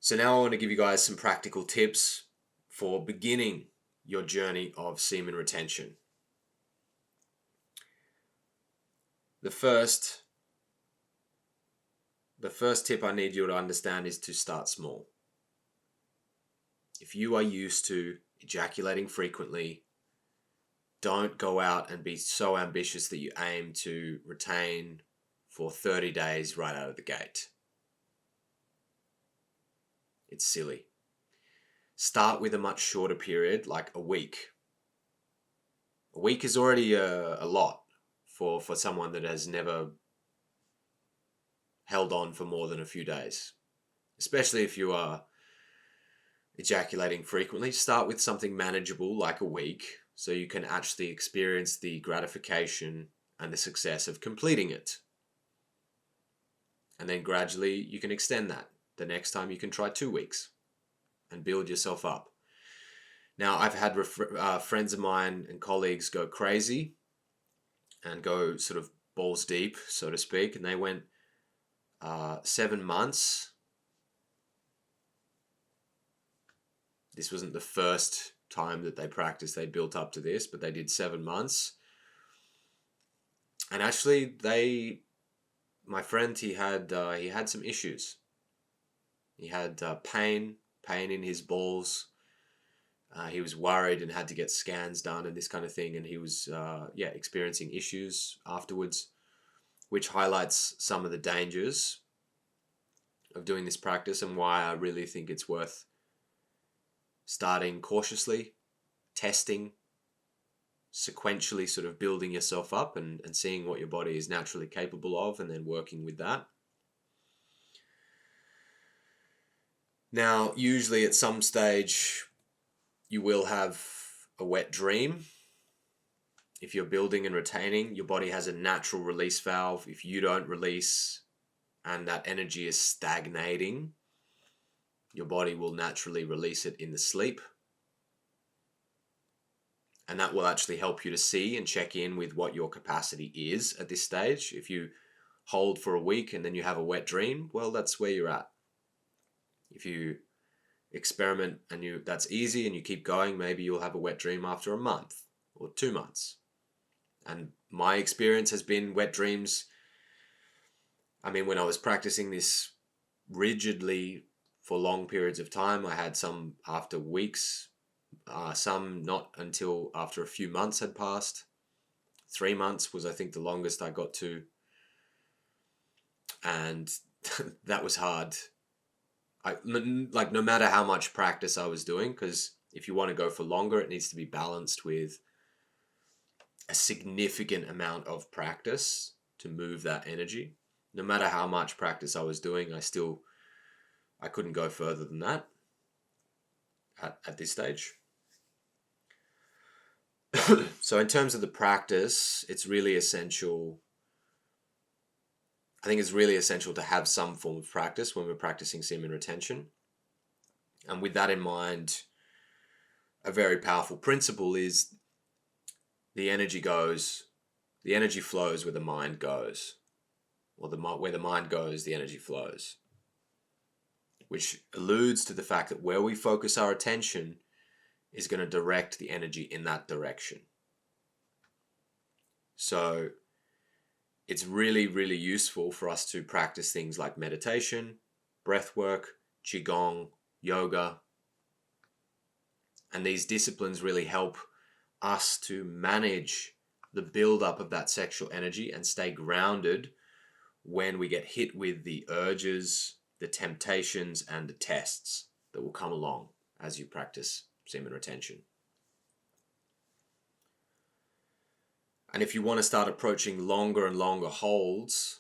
So now I want to give you guys some practical tips for beginning your journey of semen retention. The first tip I need you to understand is to start small. If you are used to ejaculating frequently, don't go out and be so ambitious that you aim to retain for 30 days right out of the gate. It's silly. Start with a much shorter period, like a week. A week is already a lot for someone that has never held on for more than a few days. Especially if you are ejaculating frequently, start with something manageable like a week so you can actually experience the gratification and the success of completing it. And then gradually you can extend that. The next time you can try 2 weeks and build yourself up. Now, I've had friends of mine and colleagues go crazy and go sort of balls deep, so to speak, and they went 7 months. This wasn't the first time that they practiced, they built up to this, but they did 7 months. And actually, my friend, he had some issues. He had pain in his balls. He was worried and had to get scans done and this kind of thing. And he was, experiencing issues afterwards, which highlights some of the dangers of doing this practice and why I really think it's worth starting cautiously, testing, sequentially sort of building yourself up and seeing what your body is naturally capable of and then working with that. Now, usually at some stage, you will have a wet dream. If you're building and retaining, your body has a natural release valve. If you don't release and that energy is stagnating, your body will naturally release it in the sleep. And that will actually help you to see and check in with what your capacity is at this stage. If you hold for a week and then you have a wet dream, well, that's where you're at. If you experiment and that's easy and you keep going, maybe you'll have a wet dream after a month or 2 months. And my experience has been wet dreams. I mean, when I was practicing this rigidly for long periods of time, I had some after weeks, some not until after a few months had passed. 3 months was, I think, the longest I got to. And that was hard. No matter how much practice I was doing, because if you want to go for longer, it needs to be balanced with a significant amount of practice to move that energy. No matter how much practice I was doing, I couldn't go further than that at this stage. So in terms of the practice, it's really essential. I think it's really essential to have some form of practice when we're practicing semen retention. And with that in mind, a very powerful principle is the energy flows where the mind goes. Or where the mind goes, the energy flows. Which alludes to the fact that where we focus our attention is going to direct the energy in that direction. So it's really, really useful for us to practice things like meditation, breath work, qigong, yoga. And these disciplines really help us to manage the buildup of that sexual energy and stay grounded when we get hit with the urges, the temptations, and the tests that will come along as you practice semen retention. And if you want to start approaching longer and longer holds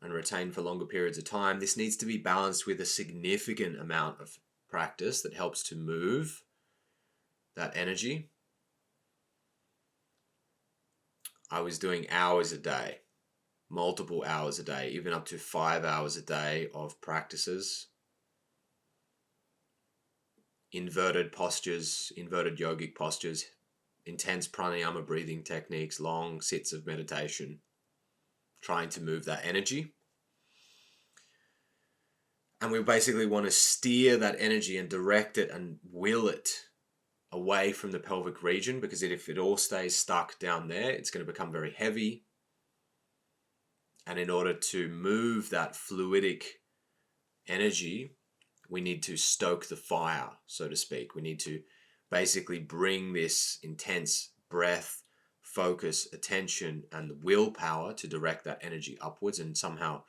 and retain for longer periods of time, this needs to be balanced with a significant amount of practice that helps to move that energy. I was doing hours a day, multiple hours a day, even up to 5 hours a day of practices. Inverted postures, inverted yogic postures, intense pranayama breathing techniques, long sits of meditation, trying to move that energy. And we basically want to steer that energy and direct it and will it away from the pelvic region, because if it all stays stuck down there, it's going to become very heavy. And in order to move that fluidic energy, we need to stoke the fire, so to speak. We need to basically bring this intense breath, focus, attention, and the willpower to direct that energy upwards and somehow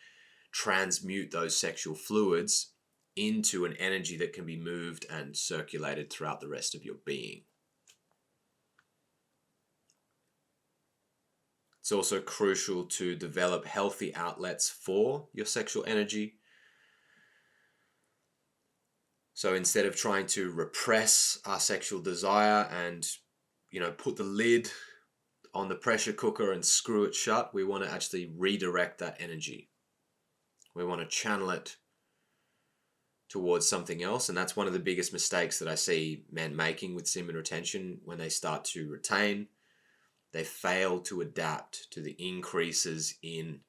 transmute those sexual fluids into an energy that can be moved and circulated throughout the rest of your being. It's also crucial to develop healthy outlets for your sexual energy. So instead of trying to repress our sexual desire and, put the lid on the pressure cooker and screw it shut, we want to actually redirect that energy. We want to channel it towards something else. And that's one of the biggest mistakes that I see men making with semen retention. When they start to retain, they fail to adapt to the increases in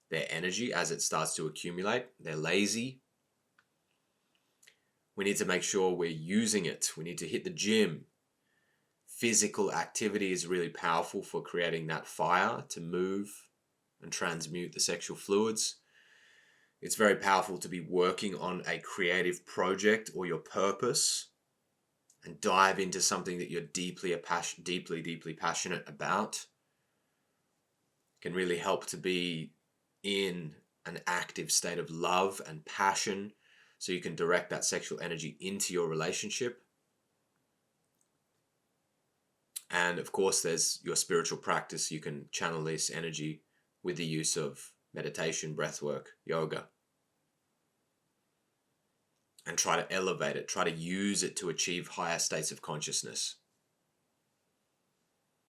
their energy as it starts to accumulate. They're lazy. We need to make sure we're using it. We need to hit the gym. Physical activity is really powerful for creating that fire to move and transmute the sexual fluids. It's very powerful to be working on a creative project or your purpose and dive into something that you're deeply passionate about. It can really help to be in an active state of love and passion, so you can direct that sexual energy into your relationship. And of course, there's your spiritual practice. You can channel this energy with the use of meditation, breathwork, yoga, and try to elevate it, try to use it to achieve higher states of consciousness.